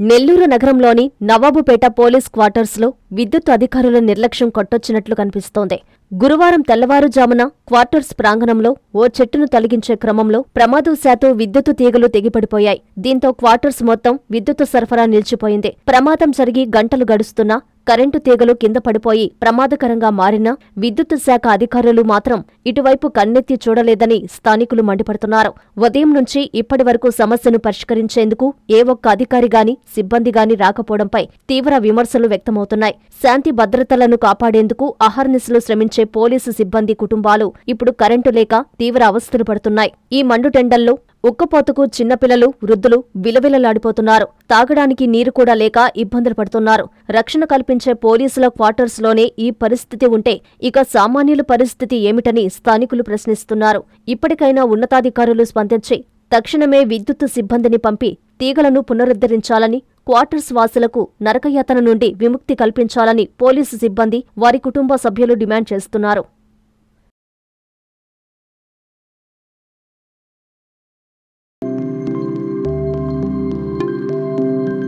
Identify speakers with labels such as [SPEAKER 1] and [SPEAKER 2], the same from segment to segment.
[SPEAKER 1] నెల్లూరు నగరంలోని నవాబుపేట పోలీస్ క్వార్టర్స్లో విద్యుత్ అధికారుల నిర్లక్ష్యం కొట్టొచ్చినట్లు కనిపిస్తోంది. గురువారం తెల్లవారుజామున క్వార్టర్స్ ప్రాంగణంలో ఓ చెట్టును తొలగించే క్రమంలో ప్రమాదవశాత్తు విద్యుత్తు తీగలు తెగిపడిపోయాయి. దీంతో క్వార్టర్స్ మొత్తం విద్యుత్తు సరఫరా నిలిచిపోయింది. ప్రమాదం జరిగి గంటలు గడుస్తున్నా కరెంటు తీగలు కింద పడిపోయి ప్రమాదకరంగా మారినా విద్యుత్ శాఖ అధికారులు మాత్రం ఇటువైపు కన్నెత్తి చూడలేదని స్థానికులు మండిపడుతున్నారు. ఉదయం నుంచి ఇప్పటి వరకు సమస్యను పరిష్కరించేందుకు ఏ ఒక్క అధికారి గాని సిబ్బంది గాని రాకపోవడంపై తీవ్ర విమర్శలు వ్యక్తమవుతున్నాయి. శాంతి భద్రతలను కాపాడేందుకు అహర్నిశలు శ్రమించే పోలీసు సిబ్బంది కుటుంబాలు ఇప్పుడు కరెంటు లేక తీవ్ర అవస్థలు పడుతున్నాయి. ఈ మండుటెండల్లో ఉక్కపోతకు చిన్నపిల్లలు, వృద్ధులు విలవిలలాడిపోతున్నారు. తాగడానికి నీరు కూడా లేక ఇబ్బందులు పడుతున్నారు. రక్షణ కల్పించే పోలీసుల క్వార్టర్స్లోనే ఈ పరిస్థితి ఉంటే ఇక సామాన్యుల పరిస్థితి ఏమిటని స్థానికులు ప్రశ్నిస్తున్నారు. ఇప్పటికైనా ఉన్నతాధికారులు స్పందించి తక్షణమే విద్యుత్తు సిబ్బందిని పంపి తీగలను పునరుద్ధరించాలని, క్వార్టర్స్ వాసులకు నరకయాతన నుండి విముక్తి కల్పించాలని పోలీసు సిబ్బంది, వారి కుటుంబ సభ్యులు డిమాండ్ చేస్తున్నారు.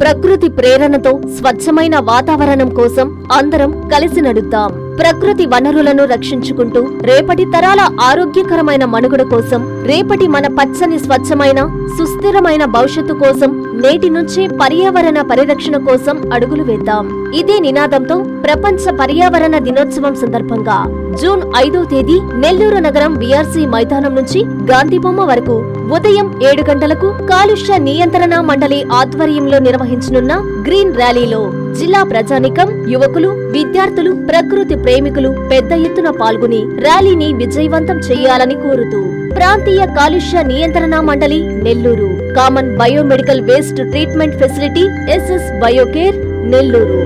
[SPEAKER 1] ప్రకృతి ప్రేరణతో స్వచ్ఛమైన వాతావరణం కోసం అందరం కలిసి నడుద్దాం. ప్రకృతి వనరులను రక్షించుకుంటూ రేపటి తరాల ఆరోగ్యకరమైన మనుగడ కోసం, రేపటి మన పచ్చని స్వచ్ఛమైన సుస్థిరమైన భవిష్యత్తు కోసం నేటి నుంచి పర్యావరణ పరిరక్షణ కోసం అడుగులు వేద్దాం. ఇదే నినాదంతో ప్రపంచ పర్యావరణ దినోత్సవం సందర్భంగా జూన్ 5వ తేదీ నెల్లూరు నగరం వీఆర్సీ మైదానం నుంచి గాంధీబొమ్మ వరకు ఉదయం 7 గంటలకు కాలుష్య నియంత్రణ మండలి ఆధ్వర్యంలో నిర్వహించనున్న గ్రీన్ ర్యాలీలో జిల్లా ప్రజానికం, యువకులు, విద్యార్థులు, ప్రకృతి ప్రేమికులు పెద్ద ఎత్తున పాల్గొని ర్యాలీని విజయవంతం చేయాలని కోరుతూ ప్రాంతీయ కాలుష్య నియంత్రణ మండలి Nellore, common biomedical waste treatment facility SS Biocare Nellore.